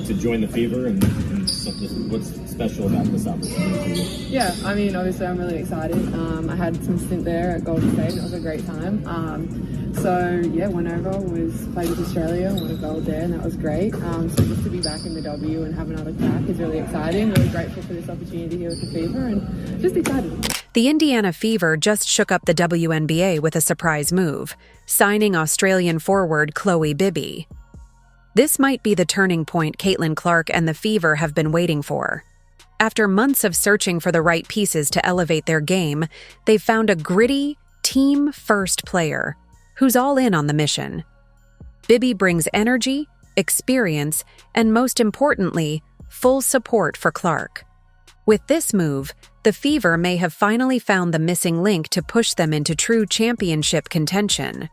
to join the Fever, and just what's special about this opportunity? Yeah, I mean, obviously I'm really excited. I had some stint there at Golden State and it was a great time. So yeah, went over, played with Australia, won a gold there, and that was great. So just to be back in the W and have another crack is really exciting. Really grateful for this opportunity here with the Fever and just excited. The Indiana Fever just shook up the WNBA with a surprise move, signing Australian forward Khloe Bibby. This might be the turning point Caitlin Clark and the Fever have been waiting for. After months of searching for the right pieces to elevate their game, they've found a gritty, team-first player who's all in on the mission. Bibby brings energy, experience, and most importantly, full support for Clark. With this move, the Fever may have finally found the missing link to push them into true championship contention.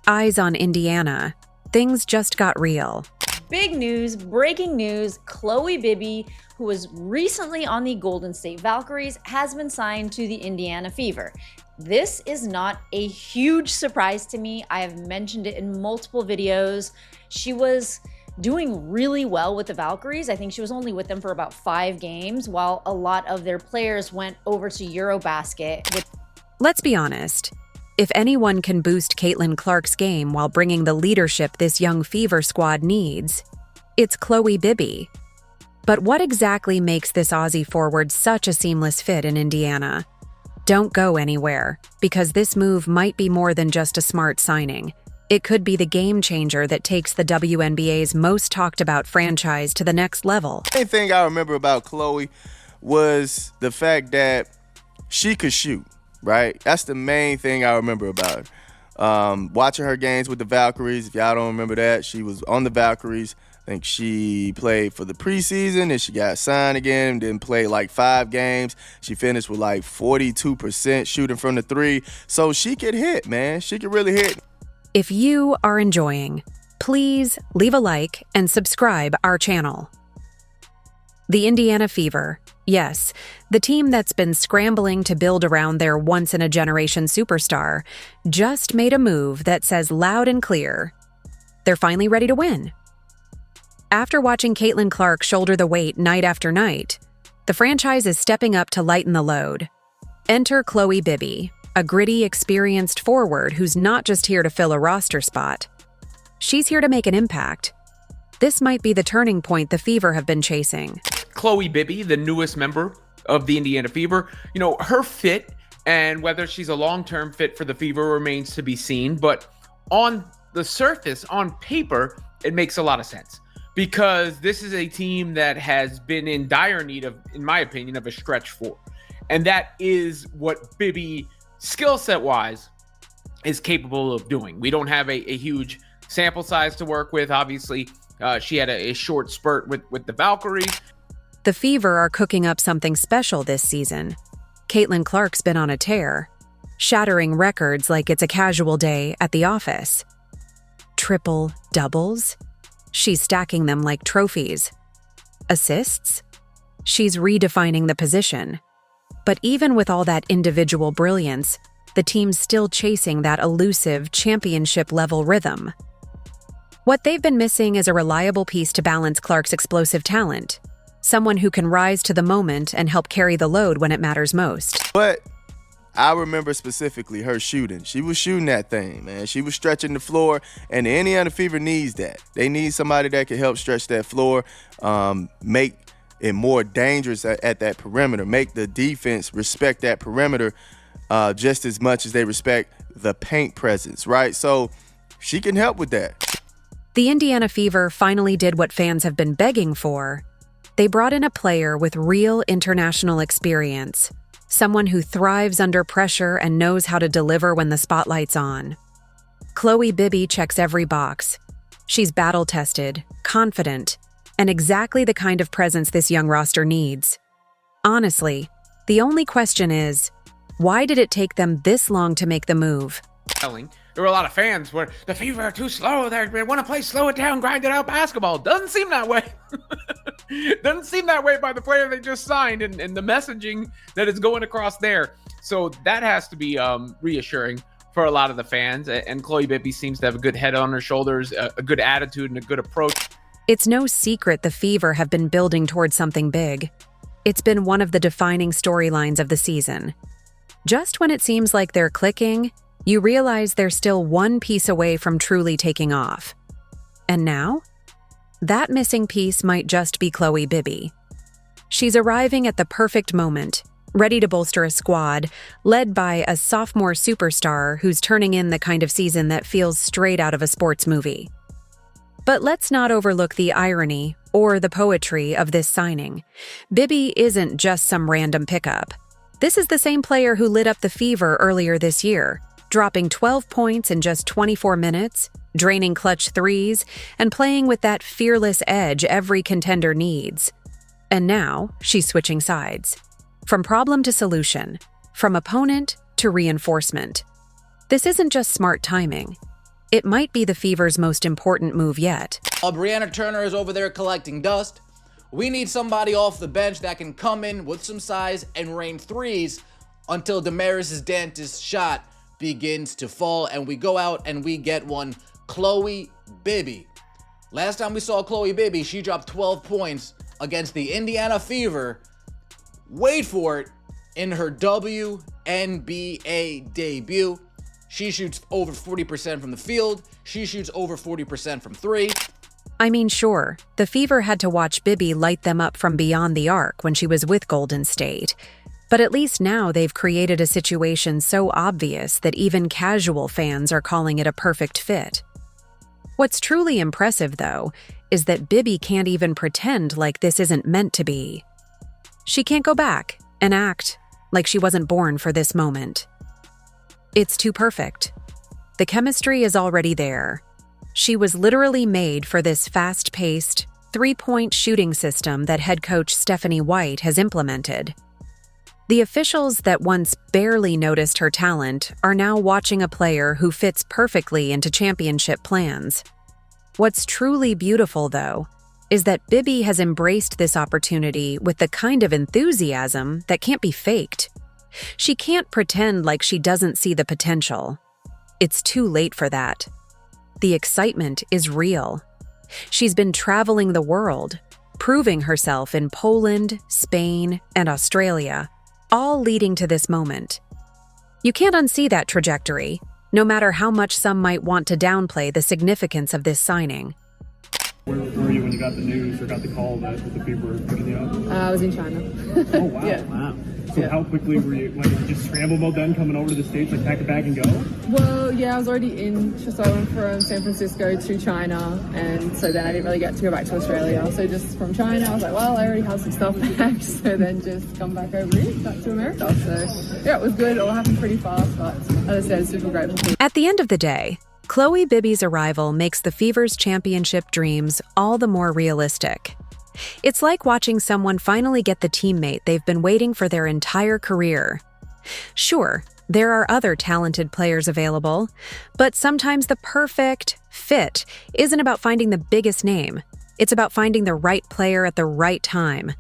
Eyes on Indiana. Things just got real. Big news, breaking news, Khloe Bibby, who was recently on the Golden State Valkyries, has been signed to the Indiana Fever. This is not a huge surprise to me. I have mentioned it in multiple videos. She was doing really well with the Valkyries. I think she was only with them for about 5 games, while a lot of their players went over to Eurobasket. Let's be honest. If anyone can boost Caitlin Clark's game while bringing the leadership this young Fever squad needs, it's Khloe Bibby. But what exactly makes this Aussie forward such a seamless fit in Indiana? Don't go anywhere, because this move might be more than just a smart signing. It could be the game changer that takes the WNBA's most talked about franchise to the next level. The main thing I remember about Khloe was the fact that she could shoot. Right? That's the main thing I remember about her. Watching her games with the Valkyries, if y'all don't remember that, she was on the Valkyries. I think she played for the preseason and she got signed again, then played like 5 games. She finished with like 42% shooting from the 3. So she could hit, man. She could really hit. If you are enjoying, please leave a like and subscribe our channel. The Indiana Fever. Yes, the team that's been scrambling to build around their once-in-a-generation superstar just made a move that says loud and clear, they're finally ready to win. After watching Caitlin Clark shoulder the weight night after night, the franchise is stepping up to lighten the load. Enter Khloe Bibby, a gritty, experienced forward who's not just here to fill a roster spot. She's here to make an impact. This might be the turning point the Fever have been chasing. Khloe Bibby, the newest member of the Indiana Fever, her fit and whether she's a long-term fit for the Fever remains to be seen. But on the surface, on paper, it makes a lot of sense because this is a team that has been in dire need of, in my opinion, of a stretch 4. And that is what Bibby, skill set wise, is capable of doing. We don't have a huge sample size to work with. Obviously, she had a short spurt with the Valkyries. The Fever are cooking up something special this season. Caitlin Clark's been on a tear, shattering records like it's a casual day at the office. Triple doubles? She's stacking them like trophies. Assists? She's redefining the position. But even with all that individual brilliance, the team's still chasing that elusive championship-level rhythm. What they've been missing is a reliable piece to balance Clark's explosive talent. Someone who can rise to the moment and help carry the load when it matters most. But I remember specifically her shooting. She was shooting that thing, man. She was stretching the floor, and the Indiana Fever needs that. They need somebody that can help stretch that floor, make it more dangerous at that perimeter, make the defense respect that perimeter just as much as they respect the paint presence, right? So she can help with that. The Indiana Fever finally did what fans have been begging for. They brought in a player with real international experience, someone who thrives under pressure and knows how to deliver when the spotlight's on. Khloe Bibby checks every box. She's battle-tested, confident, and exactly the kind of presence this young roster needs. Honestly, the only question is, why did it take them this long to make the move? There were a lot of fans where the Fever are too slow. They want to play slow it down, grind it out basketball. Doesn't seem that way. Doesn't seem that way by the player they just signed and the messaging that is going across there. So that has to be reassuring for a lot of the fans. And Khloe Bibby seems to have a good head on her shoulders, a good attitude, and a good approach. It's no secret the Fever have been building towards something big. It's been one of the defining storylines of the season. Just when it seems like they're clicking, you realize they're still one piece away from truly taking off. And now? That missing piece might just be Khloe Bibby. She's arriving at the perfect moment, ready to bolster a squad, led by a sophomore superstar who's turning in the kind of season that feels straight out of a sports movie. But let's not overlook the irony or the poetry of this signing. Bibby isn't just some random pickup. This is the same player who lit up the Fever earlier this year, dropping 12 points in just 24 minutes, draining clutch threes, and playing with that fearless edge every contender needs. And now, she's switching sides. From problem to solution, from opponent to reinforcement. This isn't just smart timing. It might be the Fever's most important move yet. While Brianna Turner is over there collecting dust, we need somebody off the bench that can come in with some size and rain threes until Damaris' dentist shot begins to fall and we go out and we get one. Khloe Bibby. Last time we saw Khloe Bibby, she dropped 12 points against the Indiana Fever. Wait for it, in her WNBA debut. She shoots over 40% from the field. She shoots over 40% from three. I mean, sure, the Fever had to watch Bibby light them up from beyond the arc when she was with Golden State. But at least now they've created a situation so obvious that even casual fans are calling it a perfect fit. What's truly impressive, though, is that Bibby can't even pretend like this isn't meant to be. She can't go back and act like she wasn't born for this moment. It's too perfect. The chemistry is already there. She was literally made for this fast-paced, three-point shooting system that head coach Stephanie White has implemented. The officials that once barely noticed her talent are now watching a player who fits perfectly into championship plans. What's truly beautiful, though, is that Bibby has embraced this opportunity with the kind of enthusiasm that can't be faked. She can't pretend like she doesn't see the potential. It's too late for that. The excitement is real. She's been traveling the world, proving herself in Poland, Spain, and Australia, all leading to this moment. You can't unsee that trajectory, no matter how much some might want to downplay the significance of this signing. Where were you when you got the news or got the call that the Fever were picking you up? I was in China. Oh, wow. Yeah. Wow. So how quickly were you, like, just scramble mode then coming over to the States, like pack a bag and go? Well, yeah, I was already in, so I went from San Francisco to China, and so then I didn't really get to go back to Australia. So just from China, I was like, well, I already have some stuff packed, so then just come back over here, back to America. So yeah, it was good. It all happened pretty fast, but as I said, super grateful. At the end of the day, Khloe Bibby's arrival makes the Fever's championship dreams all the more realistic. It's like watching someone finally get the teammate they've been waiting for their entire career. Sure, there are other talented players available, but sometimes the perfect fit isn't about finding the biggest name. It's about finding the right player at the right time.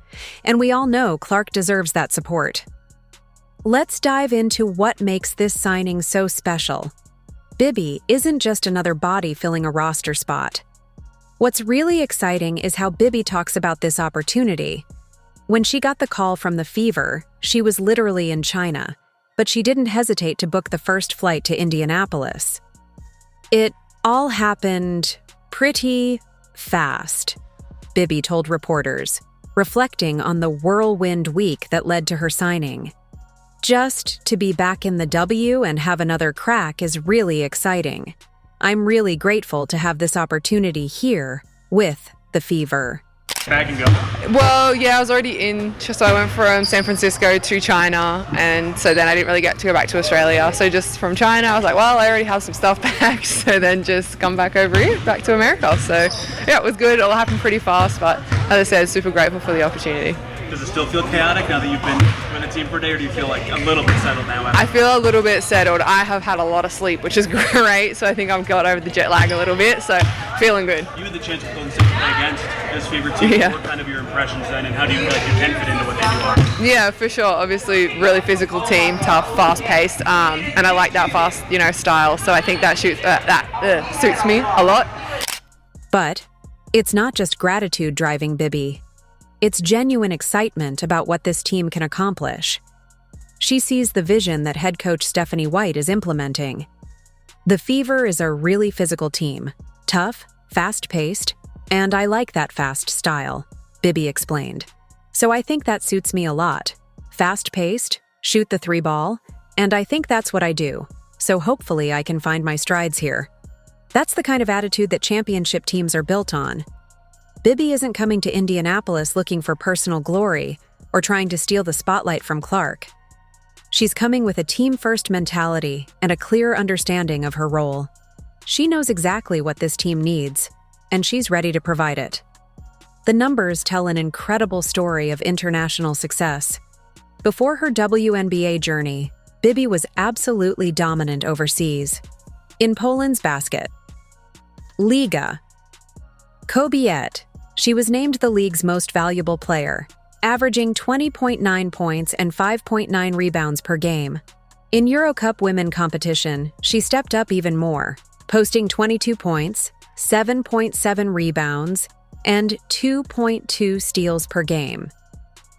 And we all know Clark deserves that support. Let's dive into what makes this signing so special. Bibby isn't just another body filling a roster spot. What's really exciting is how Bibby talks about this opportunity. When she got the call from the Fever, she was literally in China, but she didn't hesitate to book the first flight to Indianapolis. It all happened pretty fast, Bibby told reporters, reflecting on the whirlwind week that led to her signing. Just to be back in the W and have another crack is really exciting. I'm really grateful to have this opportunity here with the Fever. Bag and go? Well, yeah, I was already in, so I went from San Francisco to China, and so then I didn't really get to go back to Australia. So just from China, I was like, well, I already have some stuff packed, so then just come back over here, back to America. So yeah, it was good. It all happened pretty fast, but as I said, super grateful for the opportunity. Does it still feel chaotic now that you've been with the team for a day, or do you feel like a little bit settled now? I feel a little bit settled. I have had a lot of sleep, which is great, so I think I've got over the jet lag a little bit, so feeling good. You had the chance to go and play against this favorite team. Yeah. What kind of your impressions then, and how do you feel like you can fit into what they do? Yeah, for sure. Obviously, really physical team, tough, fast-paced, and I like that fast, style. So I think that suits me a lot. But It's not just gratitude driving Bibby. It's genuine excitement about what this team can accomplish. She sees the vision that head coach Stephanie White is implementing. The Fever is a really physical team. Tough, fast-paced, and I like that fast style, Bibby explained. So I think that suits me a lot. Fast-paced, shoot the three ball, and I think that's what I do. So hopefully I can find my strides here. That's the kind of attitude that championship teams are built on. Bibby isn't coming to Indianapolis looking for personal glory or trying to steal the spotlight from Clark. She's coming with a team-first mentality and a clear understanding of her role. She knows exactly what this team needs, and she's ready to provide it. The numbers tell an incredible story of international success. Before her WNBA journey, Bibby was absolutely dominant overseas. In Poland's basket, Liga, Kobiet, she was named the league's most valuable player, averaging 20.9 points and 5.9 rebounds per game. In Eurocup women competition, she stepped up even more, posting 22 points, 7.7 rebounds, and 2.2 steals per game.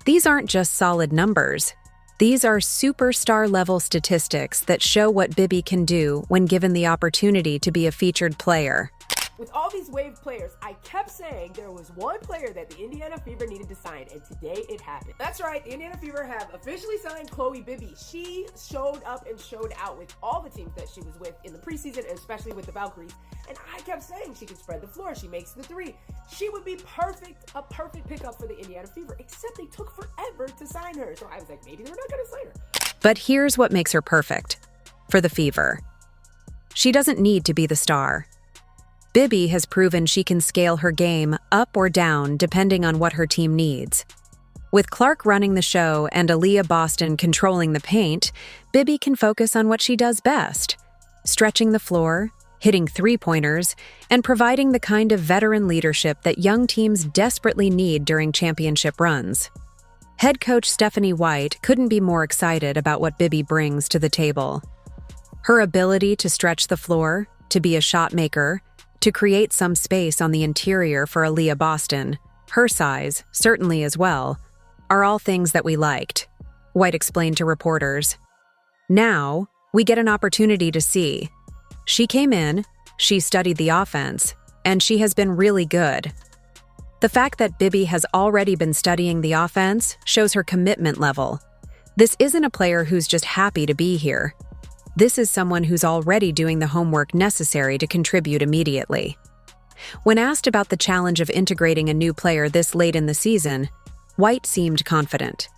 These aren't just solid numbers. These are superstar-level statistics that show what Bibby can do when given the opportunity to be a featured player. With all these Wave players, I kept saying there was one player that the Indiana Fever needed to sign, and today it happened. That's right, the Indiana Fever have officially signed Khloe Bibby. She showed up and showed out with all the teams that she was with in the preseason, especially with the Valkyries. And I kept saying she could spread the floor, she makes the three. She would be a perfect pickup for the Indiana Fever, except they took forever to sign her. So I was like, maybe they're not gonna sign her. But here's what makes her perfect for the Fever. She doesn't need to be the star. Bibby has proven she can scale her game up or down depending on what her team needs. With Clark running the show and Aaliyah Boston controlling the paint, Bibby can focus on what she does best: stretching the floor, hitting three-pointers, and providing the kind of veteran leadership that young teams desperately need during championship runs. Head coach Stephanie White couldn't be more excited about what Bibby brings to the table. Her ability to stretch the floor, to be a shot maker, to create some space on the interior for Aaliyah Boston, her size, certainly as well, are all things that we liked, White explained to reporters. Now, we get an opportunity to see. She came in, she studied the offense, and she has been really good. The fact that Bibby has already been studying the offense shows her commitment level. This isn't a player who's just happy to be here. This is someone who's already doing the homework necessary to contribute immediately. When asked about the challenge of integrating a new player this late in the season, White seemed confident.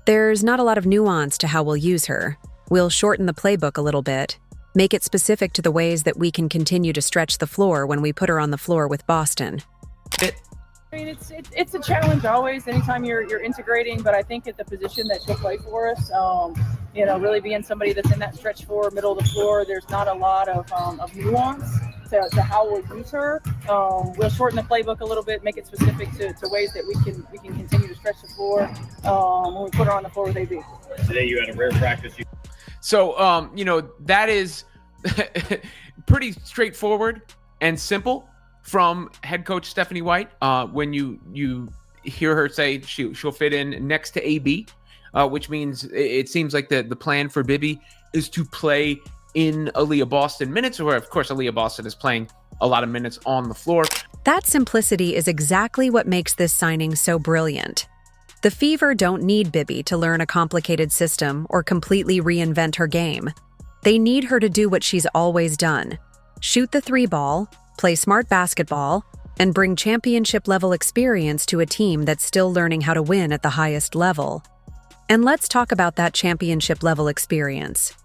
There's not a lot of nuance to how we'll use her. We'll shorten the playbook a little bit, make it specific to the ways that we can continue to stretch the floor when we put her on the floor with Boston. I mean, it's a challenge always, anytime you're integrating, but I think at the position that she'll play for us, really being somebody that's in that stretch four, middle of the floor, there's not a lot of nuance to how we'll use her. We'll shorten the playbook a little bit, make it specific to ways that we can continue to stretch the floor when we put her on the floor with AB. Today you had a rare practice. So, that is pretty straightforward and simple from head coach Stephanie White. When you hear her say she'll fit in next to AB, which means it seems like the plan for Bibby is to play in Aaliyah Boston minutes, where of course Aaliyah Boston is playing a lot of minutes on the floor. That simplicity is exactly what makes this signing so brilliant. The Fever don't need Bibby to learn a complicated system or completely reinvent her game. They need her to do what she's always done: shoot the three ball, play smart basketball, and bring championship-level experience to a team that's still learning how to win at the highest level. And let's talk about that championship-level experience.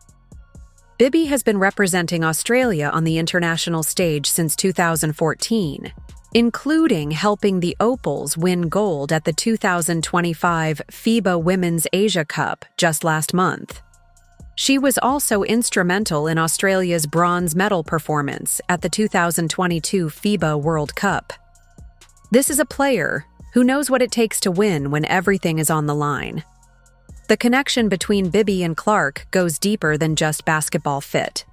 Bibby has been representing Australia on the international stage since 2014, including helping the Opals win gold at the 2025 FIBA Women's Asia Cup just last month. She was also instrumental in Australia's bronze medal performance at the 2022 FIBA World Cup. This is a player who knows what it takes to win when everything is on the line. The connection between Bibby and Clark goes deeper than just basketball fit.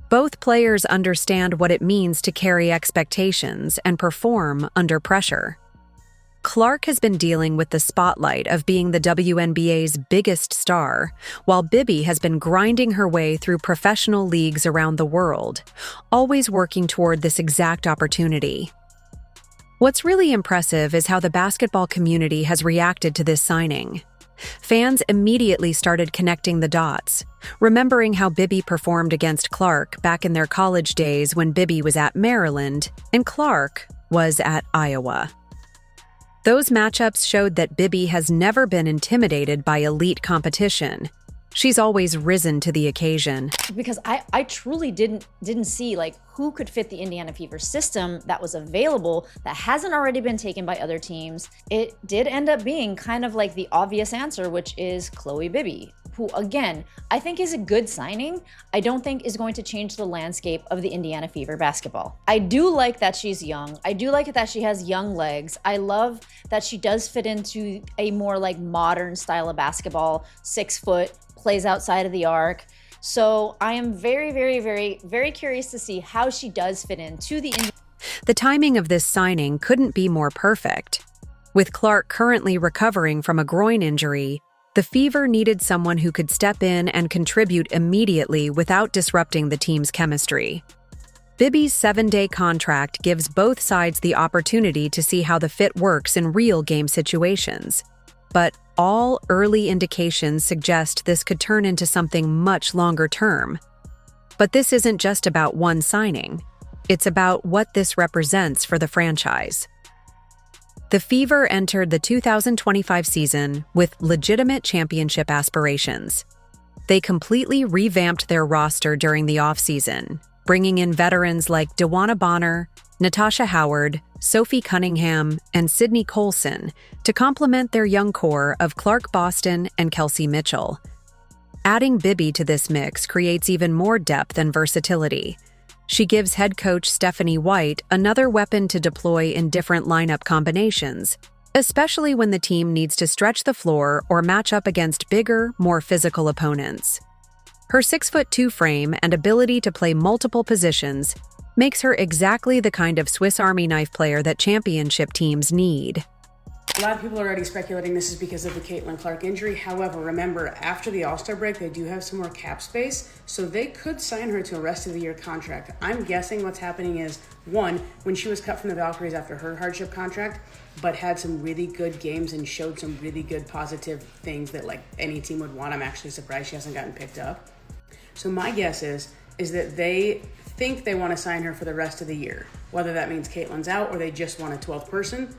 Both players understand what it means to carry expectations and perform under pressure. Clark has been dealing with the spotlight of being the WNBA's biggest star, while Bibby has been grinding her way through professional leagues around the world, always working toward this exact opportunity. What's really impressive is how the basketball community has reacted to this signing. Fans immediately started connecting the dots, remembering how Bibby performed against Clark back in their college days when Bibby was at Maryland and Clark was at Iowa. Those matchups showed that Bibby has never been intimidated by elite competition. She's always risen to the occasion. Because I truly didn't see like who could fit the Indiana Fever system that was available that hasn't already been taken by other teams. It did end up being kind of like the obvious answer, which is Khloe Bibby, who again, I think is a good signing. I don't think is going to change the landscape of the Indiana Fever basketball. I do like that she's young. I do like that she has young legs. I love that she does fit into a more like modern style of basketball, 6 foot, plays outside of the arc. So I am very, very, very, very curious to see how she does fit into the The timing of this signing couldn't be more perfect. With Clark currently recovering from a groin injury, the Fever needed someone who could step in and contribute immediately without disrupting the team's chemistry. Bibby's 7-day contract gives both sides the opportunity to see how the fit works in real game situations. But all early indications suggest this could turn into something much longer term. But this isn't just about one signing. It's about what this represents for the franchise. The Fever entered the 2025 season with legitimate championship aspirations. They completely revamped their roster during the offseason, bringing in veterans like DeWanna Bonner, Natasha Howard, Sophie Cunningham, and Sydney Colson to complement their young core of Clark Boston and Kelsey Mitchell. Adding Bibby to this mix creates even more depth and versatility. She gives head coach Stephanie White another weapon to deploy in different lineup combinations, especially when the team needs to stretch the floor or match up against bigger, more physical opponents. Her 6'2" frame and ability to play multiple positions makes her exactly the kind of Swiss Army knife player that championship teams need. A lot of people are already speculating this is because of the Caitlin Clark injury. However, remember, after the All-Star break, they do have some more cap space, so they could sign her to a rest-of-the-year contract. I'm guessing what's happening is, one, when she was cut from the Valkyries after her hardship contract, but had some really good games and showed some really good positive things that like any team would want. I'm actually surprised she hasn't gotten picked up. So my guess is that they think they want to sign her for the rest of the year, whether that means Caitlin's out or they just want a 12th person.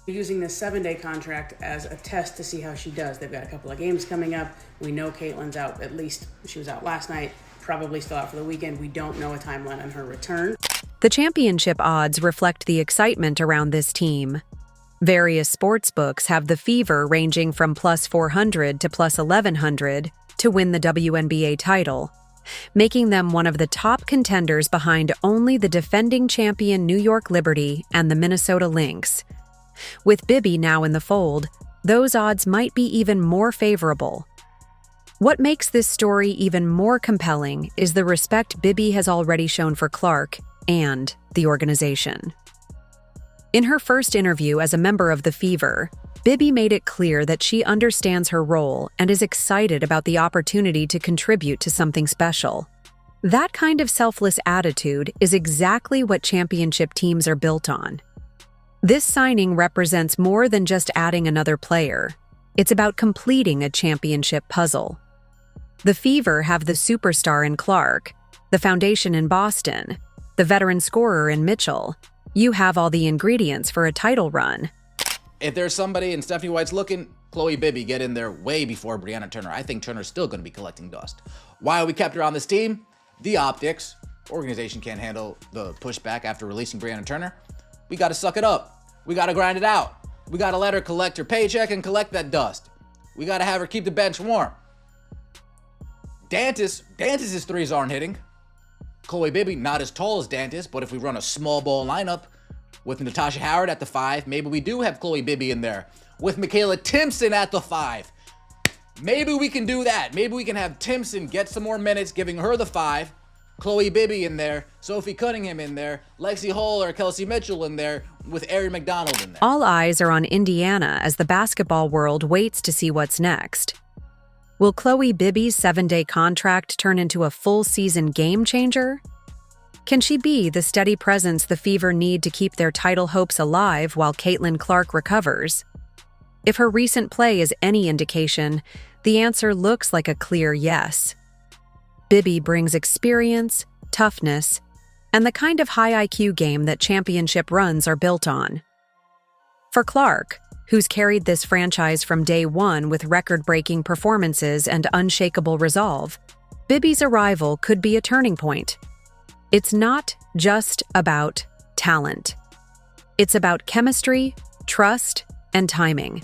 Using this 7-day contract as a test to see how she does. They've got a couple of games coming up. We know Caitlin's out, at least she was out last night, probably still out for the weekend. We don't know a timeline on her return. The championship odds reflect the excitement around this team. Various sportsbooks have the Fever ranging from plus 400 to plus 1100 to win the WNBA title, making them one of the top contenders behind only the defending champion New York Liberty and the Minnesota Lynx. With Bibby now in the fold, those odds might be even more favorable. What makes this story even more compelling is the respect Bibby has already shown for Clark and the organization. In her first interview as a member of the Fever, Bibby made it clear that she understands her role and is excited about the opportunity to contribute to something special. That kind of selfless attitude is exactly what championship teams are built on. This signing represents more than just adding another player. It's about completing a championship puzzle. The Fever have the superstar in Clark, the foundation in Boston, the veteran scorer in Mitchell. You have all the ingredients for a title run. If there's somebody and Stephanie White's looking, Khloe Bibby get in there way before Brianna Turner. I think Turner's still going to be collecting dust. Why we kept her on this team? The optics. Organization can't handle the pushback after releasing Brianna Turner. We got to suck it up. We got to grind it out. We got to let her collect her paycheck and collect that dust. We got to have her keep the bench warm. Dantis's threes aren't hitting. Khloe Bibby, not as tall as Dantis, but if we run a small ball lineup with Natasha Howard at the 5, maybe we do have Khloe Bibby in there. With Michaela Timpson at the 5. Maybe we can do that. Maybe we can have Timpson get some more minutes, giving her the 5. Khloe Bibby in there, Sophie Cunningham in there, Lexi Hall or Kelsey Mitchell in there, with Erin McDonald in there. All eyes are on Indiana as the basketball world waits to see what's next. Will Khloe Bibby's 7-day contract turn into a full-season game changer? Can she be the steady presence the Fever need to keep their title hopes alive while Caitlin Clark recovers? If her recent play is any indication, the answer looks like a clear yes. Bibby brings experience, toughness, and the kind of high IQ game that championship runs are built on. For Clark, who's carried this franchise from day one with record-breaking performances and unshakable resolve, Bibby's arrival could be a turning point. It's not just about talent. It's about chemistry, trust, and timing.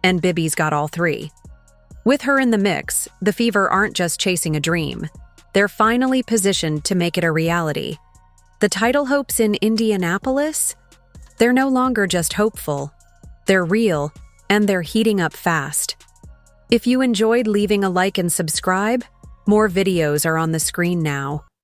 And Bibby's got all three. With her in the mix, the Fever aren't just chasing a dream. They're finally positioned to make it a reality. The title hopes in Indianapolis? They're no longer just hopeful. They're real, and they're heating up fast. If you enjoyed leaving a like and subscribe, more videos are on the screen now.